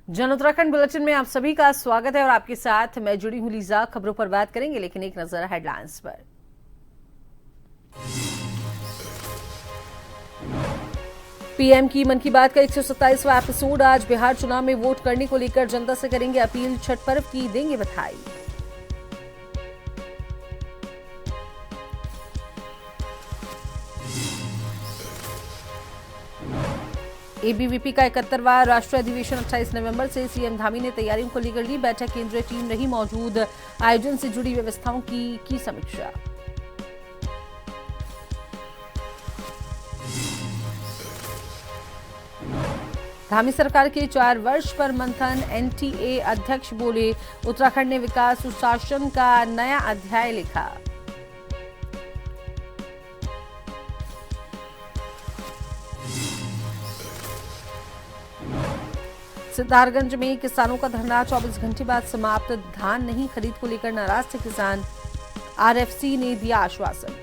जन उत्तराखंड बुलेटिन में आप सभी का स्वागत है और आपके साथ मैं जुड़ी हूं लीजा। खबरों पर बात करेंगे, लेकिन एक नजर हेडलाइंस पर। पीएम की मन की बात का 127वां एपिसोड। आज बिहार चुनाव में वोट करने को लेकर जनता से करेंगे अपील, छठ पर्व की देंगे बधाई। एबीवीपी का 71वां राष्ट्रीय अधिवेशन 28 नवंबर से। सीएम धामी ने तैयारियों को लेकर ली बैठक, केंद्रीय टीम रही मौजूद, आयोजन से जुड़ी व्यवस्थाओं की समीक्षा। धामी सरकार के 4 वर्ष पर मंथन। एनटीए अध्यक्ष बोले, उत्तराखंड ने विकास सुशासन का नया अध्याय लिखा। सिद्धार्थगंज में किसानों का धरना 24 घंटे बाद समाप्त। धान नहीं खरीद को लेकर नाराज थे किसान, आरएफसी ने दिया आश्वासन।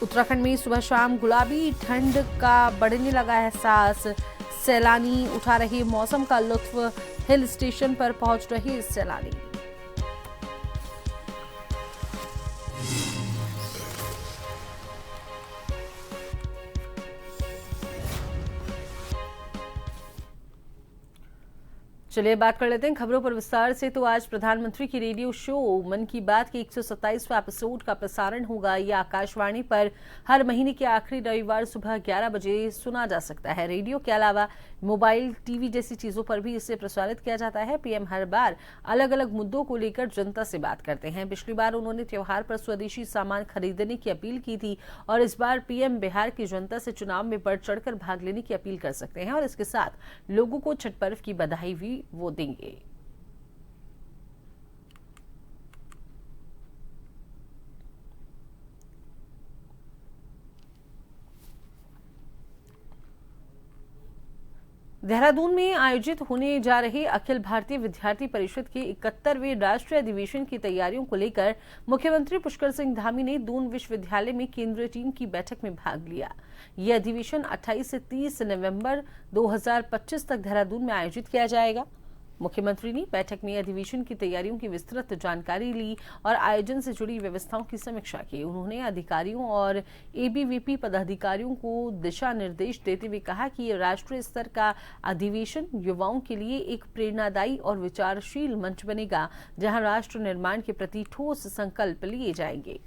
उत्तराखंड में सुबह शाम गुलाबी ठंड का बढ़ने लगा एहसास। सैलानी उठा रहे मौसम का लुत्फ, हिल स्टेशन पर पहुंच रहे सैलानी। चलिए बात कर लेते हैं खबरों पर विस्तार से। तो आज प्रधानमंत्री की रेडियो शो मन की बात के 127वां एपिसोड का प्रसारण होगा। यह आकाशवाणी पर हर महीने के आखिरी रविवार सुबह 11 बजे सुना जा सकता है। रेडियो के अलावा मोबाइल, टीवी जैसी चीजों पर भी इसे प्रसारित किया जाता है। पीएम हर बार अलग अलग मुद्दों को लेकर जनता से बात करते हैं। पिछली बार उन्होंने त्योहार पर स्वदेशी सामान खरीदने की अपील की थी और इस बार पीएम बिहार की जनता से चुनाव में बढ़ चढ़कर भाग लेने की अपील कर सकते हैं और इसके साथ लोगों को छठ पर्व की बधाई भी वो देंगे। देहरादून में आयोजित होने जा रहे अखिल भारतीय विद्यार्थी परिषद के 71वें राष्ट्रीय अधिवेशन की तैयारियों को लेकर मुख्यमंत्री पुष्कर सिंह धामी ने दून विश्वविद्यालय में केंद्रीय टीम की बैठक में भाग लिया। यह अधिवेशन 28 से 30 नवंबर 2025 तक देहरादून में आयोजित किया जाएगा। मुख्यमंत्री ने बैठक में अधिवेशन की तैयारियों की विस्तृत जानकारी ली और आयोजन से जुड़ी व्यवस्थाओं की समीक्षा की। उन्होंने अधिकारियों और एबीवीपी पदाधिकारियों को दिशा निर्देश देते हुए कहा कि ये राष्ट्रीय स्तर का अधिवेशन युवाओं के लिए एक प्रेरणादायी और विचारशील मंच बनेगा, जहां राष्ट्र निर्माण के प्रति ठोस संकल्प लिए जाएंगे।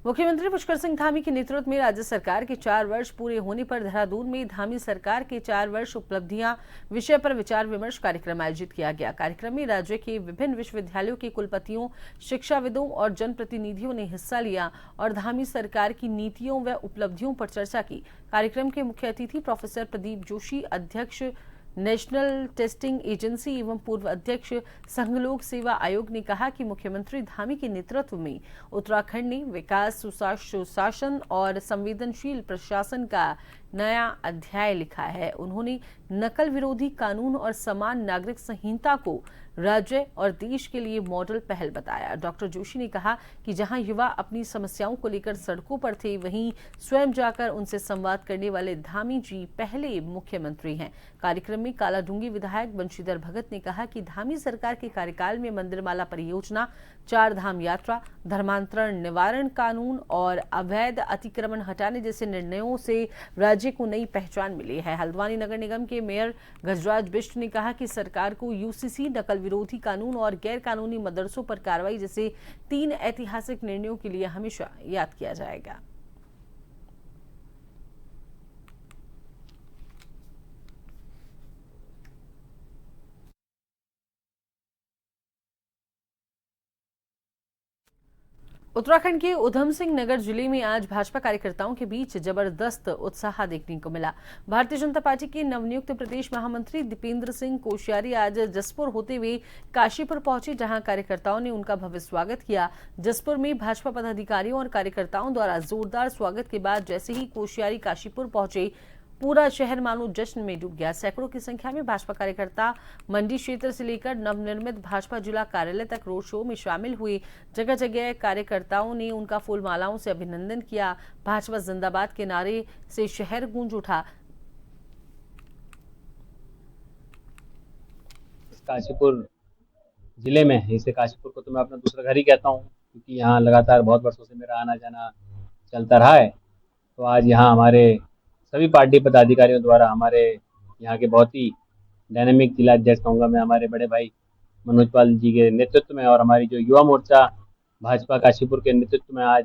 मुख्यमंत्री पुष्कर सिंह धामी के नेतृत्व में राज्य सरकार के 4 वर्ष पूरे होने पर देहरादून में धामी सरकार के 4 वर्ष उपलब्धियां विषय पर विचार विमर्श कार्यक्रम आयोजित किया गया। कार्यक्रम में राज्य के विभिन्न विश्वविद्यालयों के कुलपतियों, शिक्षाविदों और जनप्रतिनिधियों ने हिस्सा लिया और धामी सरकार की नीतियों व उपलब्धियों पर चर्चा की। कार्यक्रम के मुख्य अतिथि प्रोफेसर प्रदीप जोशी, अध्यक्ष नेशनल टेस्टिंग एजेंसी एवं पूर्व अध्यक्ष संघ लोक सेवा आयोग, ने कहा कि मुख्यमंत्री धामी के नेतृत्व में उत्तराखंड ने विकास, सुशासन और संवेदनशील प्रशासन का नया अध्याय लिखा है। उन्होंने नकल विरोधी कानून और समान नागरिक संहिता को राज्य और देश के लिए मॉडल पहल बताया। डॉक्टर जोशी ने कहा कि जहां युवा अपनी समस्याओं को लेकर सड़कों पर थे, वहीं स्वयं जाकर उनसे संवाद करने वाले धामी जी पहले मुख्यमंत्री हैं। कार्यक्रम में कालाडूंगी विधायक बंशीधर भगत ने कहा कि धामी सरकार के कार्यकाल में मंदिरमाला परियोजना, 4 धाम यात्रा, धर्मांतरण निवारण कानून और अवैध अतिक्रमण हटाने जैसे निर्णयों से राज्य को नई पहचान मिली है। हल्द्वानी नगर निगम के मेयर गजराज बिष्ट ने कहा कि सरकार को यूसीसी, नकल विरोधी कानून और गैर कानूनी मदरसों पर कार्रवाई जैसे 3 ऐतिहासिक निर्णयों के लिए हमेशा याद किया जाएगा। उत्तराखंड के उधम सिंह नगर जिले में आज भाजपा कार्यकर्ताओं के बीच जबरदस्त उत्साह देखने को मिला। भारतीय जनता पार्टी के नवनियुक्त प्रदेश महामंत्री दीपेंद्र सिंह कोश्यारी आज जसपुर होते हुए काशीपुर पहुंचे, जहां कार्यकर्ताओं ने उनका भव्य स्वागत किया। जसपुर में भाजपा पदाधिकारियों और कार्यकर्ताओं द्वारा जोरदार स्वागत के बाद जैसे ही कोश्यारी काशीपुर पहुंचे, पूरा शहर मानो जश्न में डूब गया। सैकड़ों की संख्या में भाजपा कार्यकर्ता मंडी क्षेत्र से लेकर नवनिर्मित भाजपा जिला कार्यालय तक रोड शो में शामिल हुए। जगह जगह कार्यकर्ताओं ने उनका फूलमालाओं से अभिनंदन किया। भाजपा जिंदाबाद के नारे से शहर गूंज उठा। काशीपुर जिले में है, इसे काशीपुर को तो मैं अपना दूसरा घर ही कहता हूँ, क्योंकि यहाँ लगातार बहुत वर्षों से मेरा आना जाना चलता रहा है। तो आज यहाँ हमारे सभी पार्टी पदाधिकारियों द्वारा हमारे यहाँ के बहुत ही डायनेमिक जिला अध्यक्ष कहूँगा मैं, हमारे बड़े भाई मनोज पाल जी के नेतृत्व में और हमारी जो युवा मोर्चा भाजपा काशीपुर के नेतृत्व में आज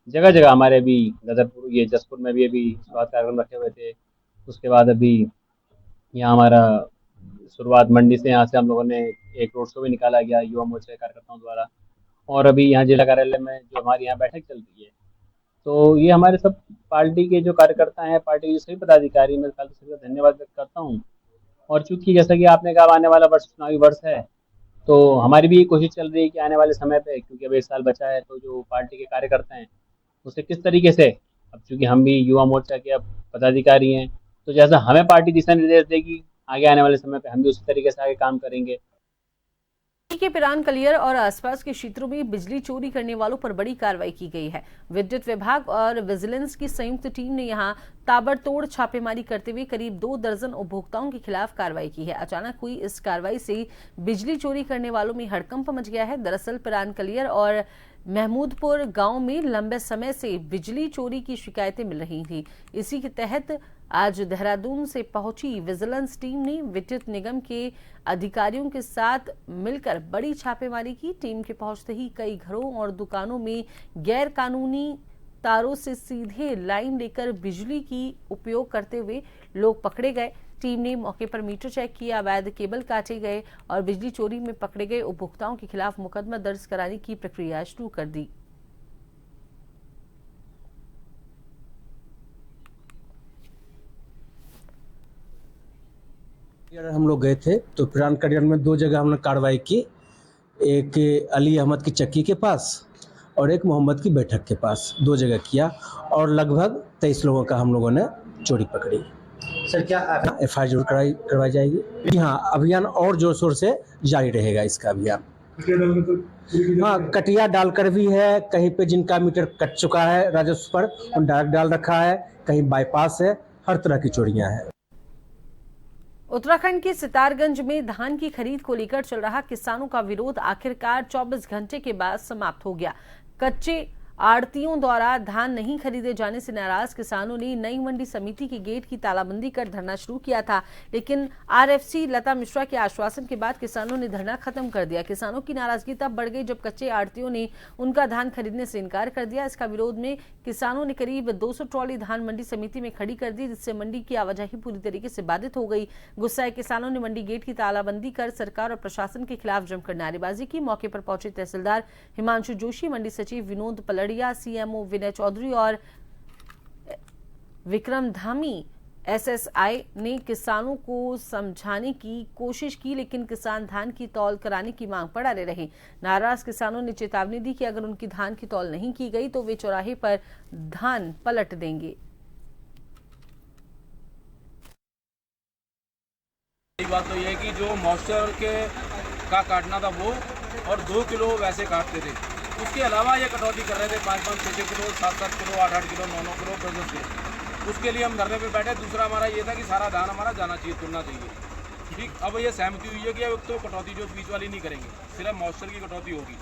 जगह जगह हमारे अभी गदरपुर, ये जसपुर में भी अभी स्वागत कार्यक्रम रखे हुए थे। उसके बाद अभी यहाँ हमारा शुरुआत मंडी से, यहाँ से हम लोगों ने एक रोड शो भी निकाला गया युवा मोर्चा के कार्यकर्ताओं द्वारा। और अभी यहाँ जिला कार्यालय में जो हमारी यहाँ बैठक चल रही है, तो ये हमारे सब पार्टी के जो कार्यकर्ता हैं, पार्टी के सभी पदाधिकारी, मैं कल सभी का धन्यवाद व्यक्त करता हूँ। और चूंकि जैसा कि आपने कहा आने वाला वर्ष चुनावी वर्ष है, तो हमारी भी कोशिश चल रही है कि आने वाले समय पे, क्योंकि अब 1 साल बचा है, तो जो पार्टी के कार्यकर्ता हैं उसे किस तरीके से, अब चूंकि हम भी युवा मोर्चा के अब पदाधिकारी हैं, तो जैसा हमें पार्टी दिशा निर्देश देगी आगे आने वाले समय पे हम भी उसी तरीके से आगे काम करेंगे। के पिरान कलियर और आसपास के क्षेत्रों में बिजली चोरी करने वालों पर बड़ी कार्रवाई की गई है। विद्युत विभाग और विजिलेंस की संयुक्त टीम ने यहां ताबड़तोड़ छापेमारी करते हुए करीब 2 दर्जन उपभोक्ताओं के खिलाफ कार्रवाई की है। अचानक हुई इस कार्रवाई से बिजली चोरी करने वालों में हड़कंप मच गया है। दरअसल पिरान कलियर और महमूदपुर गांव में लंबे समय से बिजली चोरी की शिकायतें मिल रही थी। इसी के तहत आज देहरादून से पहुंची विजिलेंस टीम ने विद्युत निगम के अधिकारियों के साथ मिलकर बड़ी छापेमारी की। टीम के पहुंचते ही कई घरों और दुकानों में गैर कानूनी तारों से सीधे लाइन लेकर बिजली की उपयोग करते हुए लोग पकड़े गए। टीम ने मौके पर मीटर चेक किया, अवैध केबल काटे गए और बिजली चोरी में पकड़े गए उपभोक्ताओं के खिलाफ मुकदमा दर्ज कराने की प्रक्रिया शुरू कर दी। हम लोग गए थे तो पिरान कलियर में 2 जगह हमने कार्रवाई की, एक अली अहमद की चक्की के पास और एक मोहम्मद की बैठक के पास, 2 जगह किया और लगभग 23 लोगों का हम लोगों ने चोरी पकड़ी। सर क्या FIR जरूर करवाई जाएगी। हाँ, अभियान और जोर शोर से जारी रहेगा इसका अभियान। हाँ, कटिया डालकर भी है, कहीं पे जिनका मीटर कट चुका है राजस्व पर उन डायरेक्ट डाल रखा है, कहीं बाईपास है, हर तरह की चोरियां हैं। उत्तराखंड के सितारगंज में धान की खरीद को लेकर चल रहा किसानों का विरोध आखिरकार 24 घंटे के बाद समाप्त हो गया। कच्चे आड़तियों द्वारा धान नहीं खरीदे जाने से नाराज किसानों ने नई मंडी समिति के गेट की तालाबंदी कर धरना शुरू किया था, लेकिन RFC लता मिश्रा के आश्वासन के बाद किसानों ने धरना खत्म कर दिया। किसानों की नाराजगी तब बढ़ गई जब कच्चे आड़तियों ने उनका धान खरीदने से इनकार कर दिया। इसका विरोध में किसानों ने करीब 200 ट्रॉली धान मंडी समिति में खड़ी कर दी, जिससे मंडी की आवाजाही पूरी तरीके से बाधित हो गई। गुस्साए किसानों ने मंडी गेट की तालाबंदी कर सरकार और प्रशासन के खिलाफ जमकर नारेबाजी की। मौके पर पहुंचे तहसीलदार हिमांशु जोशी, मंडी सचिव विनोद पलड़िया, CMO विनय चौधरी और विक्रम धामी SSI ने किसानों को समझाने की कोशिश की, लेकिन किसान धान की तौल कराने की मांग पर अड़े रहे। नाराज किसानों ने चेतावनी दी कि अगर उनकी धान की तौल नहीं की गई तो वे चौराहे पर धान पलट देंगे। बात तो यह है कि जो मॉइस्चर के का काटना था वो और 2 किलो वैसे काटते थे, उसके अलावा ये कटौती कर रहे थे 5-5, 6-6 kilo, 7-7 kilo, 8-8 kilo, 9-9 kilo, 10-10 kilo. उसके लिए हम धरने पे बैठे। दूसरा हमारा ये था कि सारा धान हमारा जाना चाहिए, तुलना चाहिए। ठीक, अब ये सहमति हुई है कि अब तो कटौती जो बीच वाली नहीं करेंगे, सिर्फ मॉइस्चर की कटौती होगी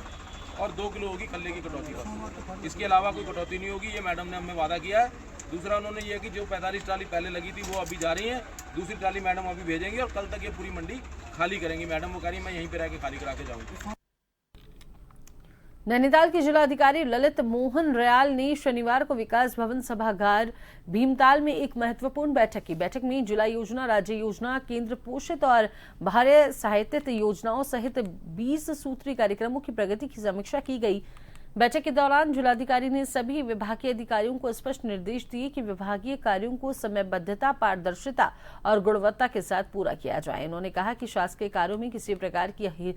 और 2 किलो होगी कल्ले की कटौती होगी, इसके अलावा कोई कटौती नहीं होगी। ये मैडम ने हमें वादा किया है। दूसरा उन्होंने ये कि जो 45 ट्राली पहले लगी थी वो अभी जा रही है, दूसरी ट्राली मैडम अभी भेजेंगे और कल तक ये पूरी मंडी खाली करेंगी। मैडम वो कह रही मैं यहीं पर रह के खाली करा के जाऊँगी। नैनीताल के जिलाधिकारी ललित मोहन रयाल ने शनिवार को विकास भवन सभागार भीमताल में एक महत्वपूर्ण बैठक की। बैठक में जिला योजना, राज्य योजना, केंद्र पोषित और बाह्य सहायतित योजनाओं सहित 20 सूत्री कार्यक्रमों की प्रगति की समीक्षा की गई। बैठक के दौरान जिलाधिकारी ने सभी विभागीय अधिकारियों को स्पष्ट निर्देश दिए कि विभागीय कार्यों को समयबद्धता, पारदर्शिता और गुणवत्ता के साथ पूरा किया जाए। उन्होंने कहा कि शासकीय कार्यों में किसी प्रकार की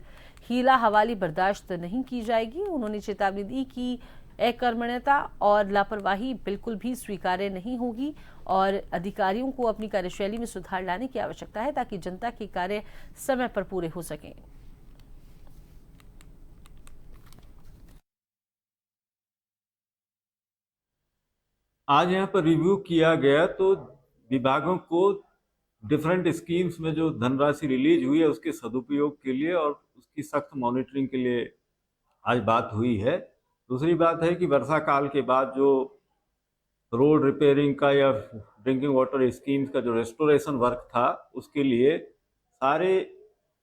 हीला हवाली बर्दाश्त नहीं की जाएगी। उन्होंने चेतावनी दी कि अकर्मण्यता और लापरवाही बिल्कुल भी स्वीकार्य नहीं होगी और अधिकारियों को अपनी कार्यशैली में सुधार लाने की आवश्यकता है ताकि जनता के कार्य समय पर पूरे हो सकें। आज यहाँ पर रिव्यू किया गया तो विभागों को डिफरेंट स्कीम्स में जो धनराशि रिलीज हुई है उसके सदुपयोग के लिए और उसकी सख्त मॉनिटरिंग के लिए आज बात हुई है। दूसरी बात है कि वर्षा काल के बाद जो रोड रिपेयरिंग का या ड्रिंकिंग वाटर स्कीम्स का जो रेस्टोरेशन वर्क था उसके लिए सारे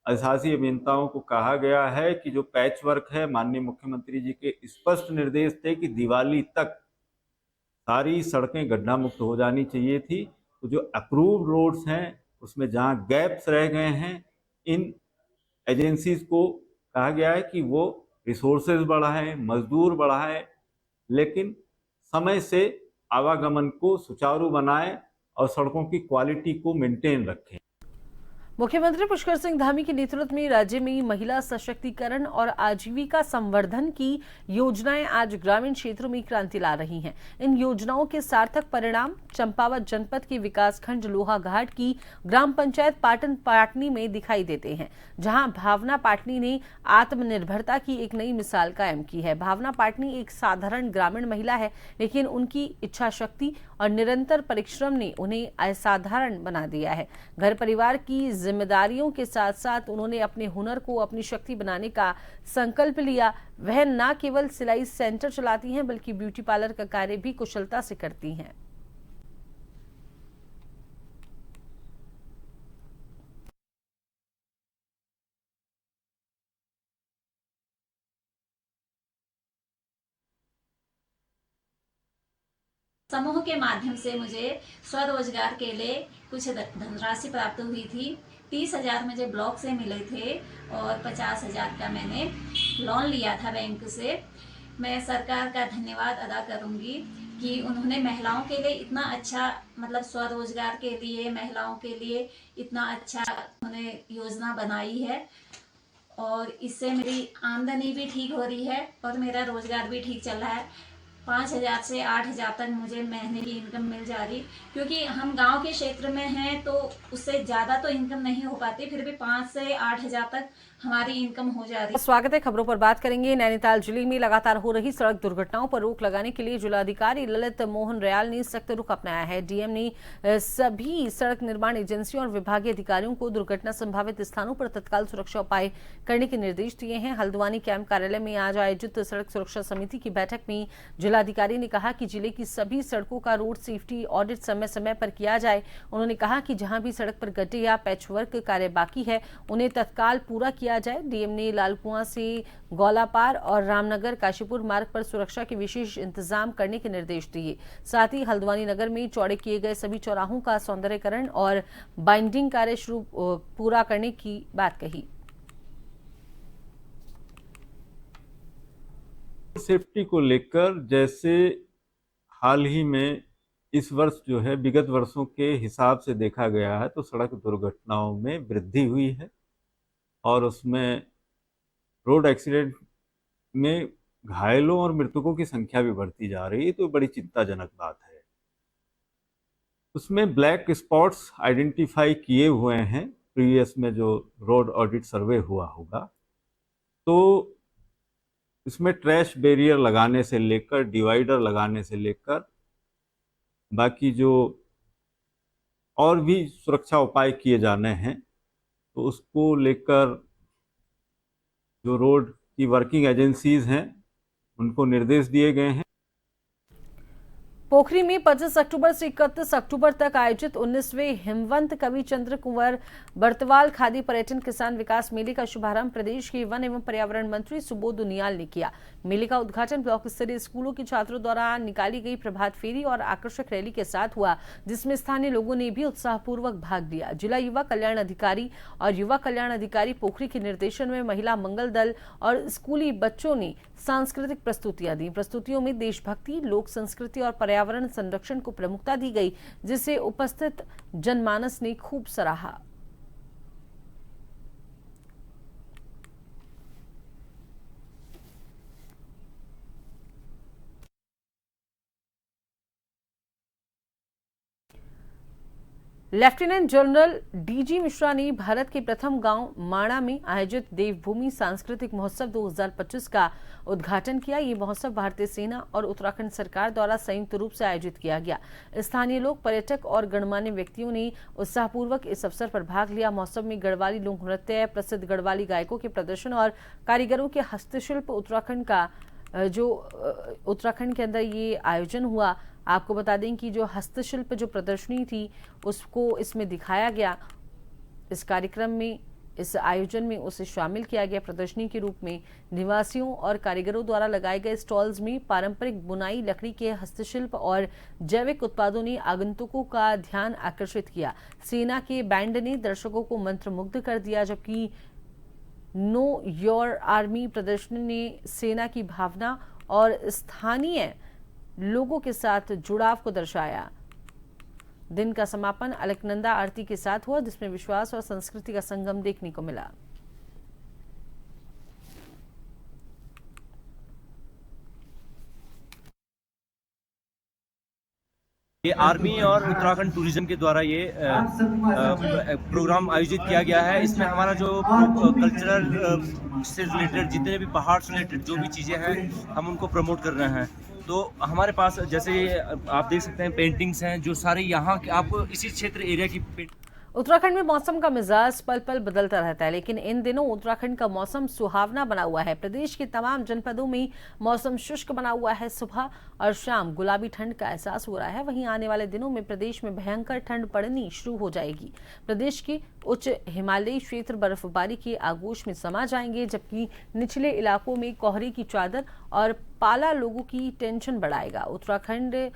अधिशासी अभियंताओं को कहा गया है कि जो पैच वर्क है, माननीय मुख्यमंत्री जी के स्पष्ट निर्देश थे कि दिवाली तक सारी सड़कें गड्ढा मुक्त हो जानी चाहिए थी। तो जो अप्रूव्ड रोड्स हैं उसमें जहां गैप्स रह गए हैं, इन एजेंसीज को कहा गया है कि वो रिसोर्सेज बढ़ाएं, मजदूर बढ़ाएं, लेकिन समय से आवागमन को सुचारू बनाएं और सड़कों की क्वालिटी को मेंटेन रखें। मुख्यमंत्री पुष्कर सिंह धामी के नेतृत्व में राज्य में महिला सशक्तिकरण और आजीविका संवर्धन की योजनाएं आज ग्रामीण क्षेत्रों में क्रांति ला रही हैं। इन योजनाओं के सार्थक परिणाम चंपावत जनपद के विकासखंड लोहाघाट की ग्राम पंचायत पाटन पाटनी में दिखाई देते हैं, जहां भावना पाटनी ने आत्मनिर्भरता की एक नई मिसाल कायम की है। भावना पाटनी एक साधारण ग्रामीण महिला है, लेकिन उनकी इच्छा शक्ति और निरंतर परिश्रम ने उन्हें असाधारण बना दिया है। घर परिवार की जिम्मेदारियों के साथ साथ उन्होंने अपने हुनर को अपनी शक्ति बनाने का संकल्प लिया। वह न केवल सिलाई सेंटर चलाती हैं बल्कि ब्यूटी पार्लर का कार्य भी कुशलता से करती हैं। समूह के माध्यम से मुझे स्वरोजगार के लिए कुछ धनराशि प्राप्त हुई थी। 30,000 मुझे ब्लॉक से मिले थे और 50,000 का मैंने लोन लिया था बैंक से। मैं सरकार का धन्यवाद अदा करूंगी कि उन्होंने महिलाओं के लिए इतना अच्छा, मतलब स्वरोजगार के लिए महिलाओं के लिए इतना अच्छा उन्होंने योजना बनाई है और इससे मेरी आमदनी भी ठीक हो रही है और मेरा रोजगार भी ठीक चल रहा है। 5,000 से 8,000 तक मुझे महीने की इनकम मिल जा रही, क्योंकि हम गांव के क्षेत्र में हैं तो उससे ज़्यादा तो इनकम नहीं हो पाती, फिर भी 5 से 8,000 तक हमारी इनकम हो जा रही है। स्वागत है, खबरों पर बात करेंगे। नैनीताल जिले में लगातार हो रही सड़क दुर्घटनाओं पर रोक लगाने के लिए जिलाधिकारी ललित मोहन रयाल ने सख्त रुख अपनाया है। डीएम ने सभी सड़क निर्माण एजेंसियों और विभागीय अधिकारियों को दुर्घटना संभावित स्थानों पर तत्काल सुरक्षा उपाय करने के निर्देश दिए हैं। हल्द्वानी कैंप कार्यालय में आज आयोजित सड़क सुरक्षा समिति की बैठक में जिलाधिकारी ने कहा कि जिले की सभी सड़कों का रोड सेफ्टी ऑडिट समय समय पर किया जाए। उन्होंने कहा कि जहां भी सड़क पर गड्ढे या पैचवर्क कार्य बाकी है उन्हें तत्काल पूरा किया जाए। डीएम ने लालकुआं से गौलापार और रामनगर काशीपुर मार्ग पर सुरक्षा के विशेष इंतजाम करने के निर्देश दिए। साथ ही हल्द्वानी नगर में चौड़े किए गए सभी चौराहों का सौंदर्यीकरण और बाइंडिंग कार्य पूरा करने की बात कही। सेफ्टी को लेकर जैसे हाल ही में इस वर्ष जो है विगत वर्षों के हिसाब से देखा गया है तो सड़क दुर्घटनाओं में वृद्धि हुई है और उसमें रोड एक्सीडेंट में घायलों और मृतकों की संख्या भी बढ़ती जा रही है, तो बड़ी चिंताजनक बात है। उसमें ब्लैक स्पॉट्स आइडेंटिफाई किए हुए हैं, प्रीवियस में जो रोड ऑडिट सर्वे हुआ होगा, तो इसमें ट्रैश बैरियर लगाने से लेकर डिवाइडर लगाने से लेकर बाकी जो और भी सुरक्षा उपाय किए जाने हैं, तो उसको लेकर जो रोड की वर्किंग एजेंसीज हैं उनको निर्देश दिए गए हैं। पोखरी में 25 अक्टूबर से 31 अक्टूबर तक आयोजित 19वें हिमवंत कवि चंद्र कुंवर बर्तवाल खादी पर्यटन किसान विकास मेले का शुभारंभ प्रदेश के वन एवं पर्यावरण मंत्री सुबोध उनियाल ने किया। मेले का उद्घाटन ब्लॉक स्तरीय स्कूलों के छात्रों द्वारा निकाली गई प्रभात फेरी और आकर्षक रैली के साथ हुआ, जिसमें स्थानीय लोगों ने भी उत्साहपूर्वक भाग लिया। जिला युवा कल्याण अधिकारी और युवा कल्याण अधिकारी पोखरी के निर्देशन में महिला मंगल दल और स्कूली बच्चों ने सांस्कृतिक प्रस्तुतियां दी। प्रस्तुतियों में देशभक्ति, लोक संस्कृति और पर्यावरण संरक्षण को प्रमुखता दी गई, जिसे उपस्थित जनमानस ने खूब सराहा। लेफ्टिनेंट जनरल डीजी मिश्रा ने भारत के प्रथम गांव माणा में आयोजित देवभूमि सांस्कृतिक महोत्सव 2025 का उद्घाटन किया। ये महोत्सव भारतीय सेना और उत्तराखंड सरकार द्वारा संयुक्त रूप से आयोजित किया गया। स्थानीय लोग, पर्यटक और गणमान्य व्यक्तियों ने उत्साहपूर्वक इस अवसर पर भाग लिया। महोत्सव में गढ़वाली लोक नृत्य, प्रसिद्ध गढ़वाली गायकों के प्रदर्शन और कारीगरों के हस्तशिल्प उत्तराखंड के अंदर ये आयोजन हुआ। आपको बता दें कि जो हस्तशिल्प जो प्रदर्शनी थी उसको इसमें दिखाया गया। इस कार्यक्रम में, इस आयोजन में उसे शामिल किया गया। प्रदर्शनी के रूप में निवासियों और कारीगरों द्वारा लगाए गए स्टॉल्स में पारंपरिक बुनाई, लकड़ी के हस्तशिल्प और जैविक उत्पादों ने आगंतुकों का ध्यान आकर्षित किया। सेना के बैंड ने दर्शकों को मंत्रमुग्ध कर दिया, जबकि नो योर आर्मी प्रदर्शनी ने सेना की भावना और स्थानीय लोगों के साथ जुड़ाव को दर्शाया। दिन का समापन अलकनंदा आरती के साथ हुआ, जिसमें विश्वास और संस्कृति का संगम देखने को मिला। ये आर्मी और उत्तराखंड टूरिज्म के द्वारा ये प्रोग्राम आयोजित किया गया है। इसमें हमारा जो कल्चरल से रिलेटेड जितने भी पहाड़ से रिलेटेड जो भी चीज़ें हैं हम उनको प्रमोट कर रहे हैं। तो हमारे पास जैसे आप देख सकते हैं पेंटिंग्स हैं जो सारे यहाँ के आपको इसी क्षेत्र एरिया की। उत्तराखंड में मौसम का मिजाज पल पल बदलता रहता है, लेकिन इन दिनों उत्तराखंड का मौसम सुहावना बना हुआ है। प्रदेश के तमाम जनपदों में मौसम शुष्क बना हुआ है। सुबह और शाम गुलाबी ठंड का एहसास हो रहा है। वहीं आने वाले दिनों में प्रदेश में भयंकर ठंड पड़नी शुरू हो जाएगी। प्रदेश के उच्च हिमालयी क्षेत्र बर्फबारी के आगोश में समा जाएंगे, जबकि निचले इलाकों में कोहरे की चादर और पाला लोगों की टेंशन बढ़ाएगा। उत्तराखंड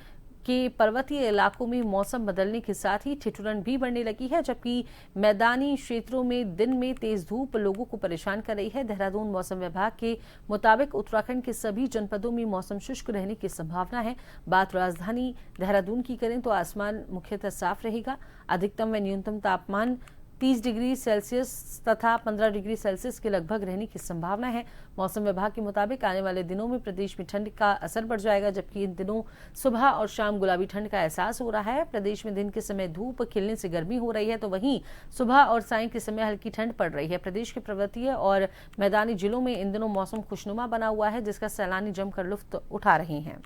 के पर्वतीय इलाकों में मौसम बदलने के साथ ही ठिठुरन भी बढ़ने लगी है, जबकि मैदानी क्षेत्रों में दिन में तेज धूप लोगों को परेशान कर रही है। देहरादून मौसम विभाग के मुताबिक उत्तराखंड के सभी जनपदों में मौसम शुष्क रहने की संभावना है। बात राजधानी देहरादून की करें तो आसमान मुख्यतः साफ रहेगा। अधिकतम व न्यूनतम तापमान 30 डिग्री सेल्सियस तथा 15 डिग्री सेल्सियस के लगभग रहने की संभावना है। मौसम विभाग के मुताबिक आने वाले दिनों में प्रदेश में ठंड का असर बढ़ जाएगा, जबकि इन दिनों सुबह और शाम गुलाबी ठंड का एहसास हो रहा है। प्रदेश में दिन के समय धूप खिलने से गर्मी हो रही है, तो वहीं सुबह और सायं के समय हल्की ठंड पड़ रही है। प्रदेश के पर्वतीय और मैदानी जिलों में इन दिनों मौसम खुशनुमा बना हुआ है, जिसका सैलानी जमकर लुत्फ उठा रहे हैं।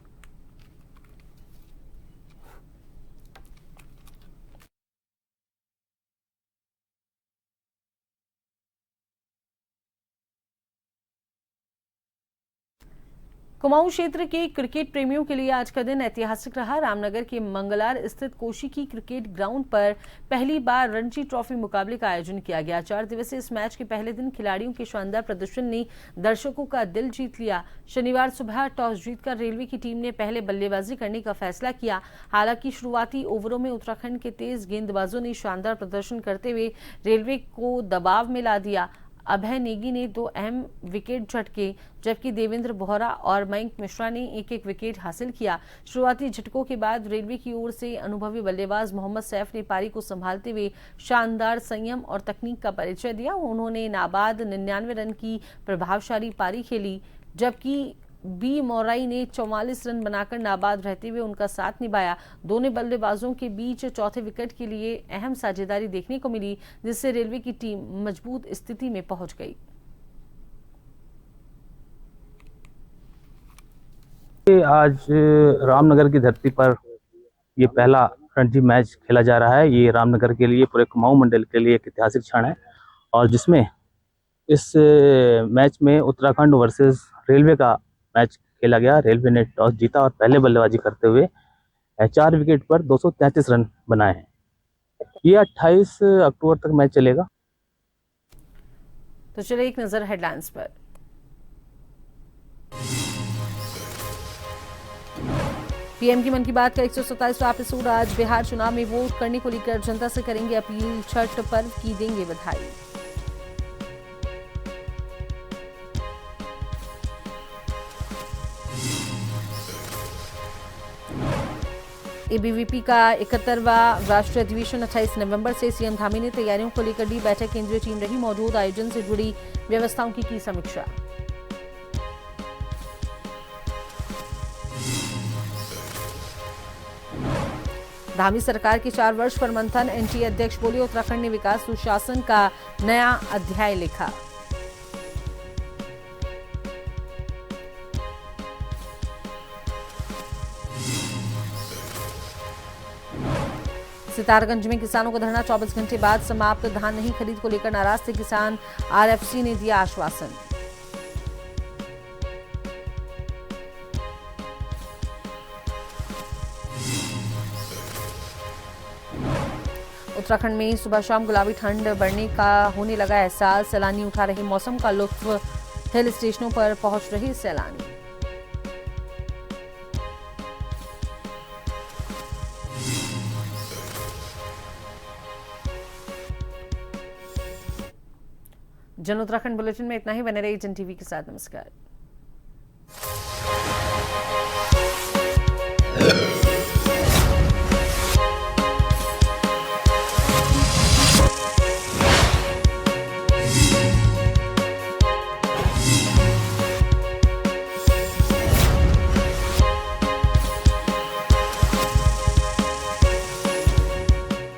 कुमाऊं क्षेत्र के क्रिकेट प्रेमियों के लिए आज का दिन ऐतिहासिक रहा। रामनगर के मंगलार स्थित कोशिकी क्रिकेट ग्राउंड पर पहली बार रणजी ट्रॉफी मुकाबले का आयोजन किया गया। 4 दिवसीय इस मैच के पहले दिन खिलाड़ियों के शानदार प्रदर्शन ने दर्शकों का दिल जीत लिया। शनिवार सुबह टॉस जीतकर रेलवे की टीम ने पहले बल्लेबाजी करने का फैसला किया। हालांकि शुरुआती ओवरों में उत्तराखंड के तेज गेंदबाजों ने शानदार प्रदर्शन करते हुए रेलवे को दबाव में ला दिया। अभय नेगी ने 2 अहम विकेट झटके, जबकि देवेंद्र बोहरा और मयंक मिश्रा ने एक एक विकेट हासिल किया। शुरुआती झटकों के बाद रेलवे की ओर से अनुभवी बल्लेबाज मोहम्मद सैफ ने पारी को संभालते हुए शानदार संयम और तकनीक का परिचय दिया। उन्होंने नाबाद 99 रन की प्रभावशाली पारी खेली, जबकि बी मोराई ने 44 रन बनाकर नाबाद रहते हुए उनका साथ निभाया। दोनों बल्लेबाजों के बीच चौथे विकेट के लिए अहम साझेदारी देखने को मिली, जिससे रेलवे की टीम मजबूत स्थिति में पहुंच गई। आज रामनगर की धरती पर ये पहला रणजी मैच खेला जा रहा है। ये रामनगर के लिए, पूरे कुमाऊं मंडल के लिए एक ऐतिहासिक क्षण है, और जिसमें इस मैच में उत्तराखंड वर्सेस रेलवे का मैच खेला गया। रेलवे ने टॉस जीता और पहले बल्लेबाजी करते हुए 4 विकेट पर 233 रन बनाए हैं। ये 28 अक्टूबर तक मैच चलेगा। तो चलिए एक नजर हेडलाइंस पर। पीएम की मन की बात का 127वां एपिसोड आज। बिहार चुनाव में वोट करने को लेकर जनता से करेंगे अपील। छठ पर्व की देंगे बधाई। एबीवीपी का 71वां राष्ट्रीय अधिवेशन 28 नवंबर से। सीएम धामी ने तैयारियों को लेकर ली बैठक। केंद्रीय टीम रही मौजूद। आयोजन से जुड़ी व्यवस्थाओं की समीक्षा। धामी सरकार के 4 वर्ष पर मंथन, एनटीए अध्यक्ष बोले उत्तराखंड ने विकास सुशासन का नया अध्याय लिखा। सितारगंज में किसानों का धरना 24 घंटे बाद समाप्त, धान नहीं खरीद को लेकर नाराज थे किसान, आरएफसी ने दिया आश्वासन। उत्तराखंड में सुबह शाम गुलाबी ठंड बढ़ने का होने लगा एहसास, सैलानी उठा रहे मौसम का लुत्फ, हिल स्टेशनों पर पहुंच रहे सैलानी। जन उत्तराखंड बुलेटिन में इतना ही। बने रहिए जन टीवी के साथ। नमस्कार।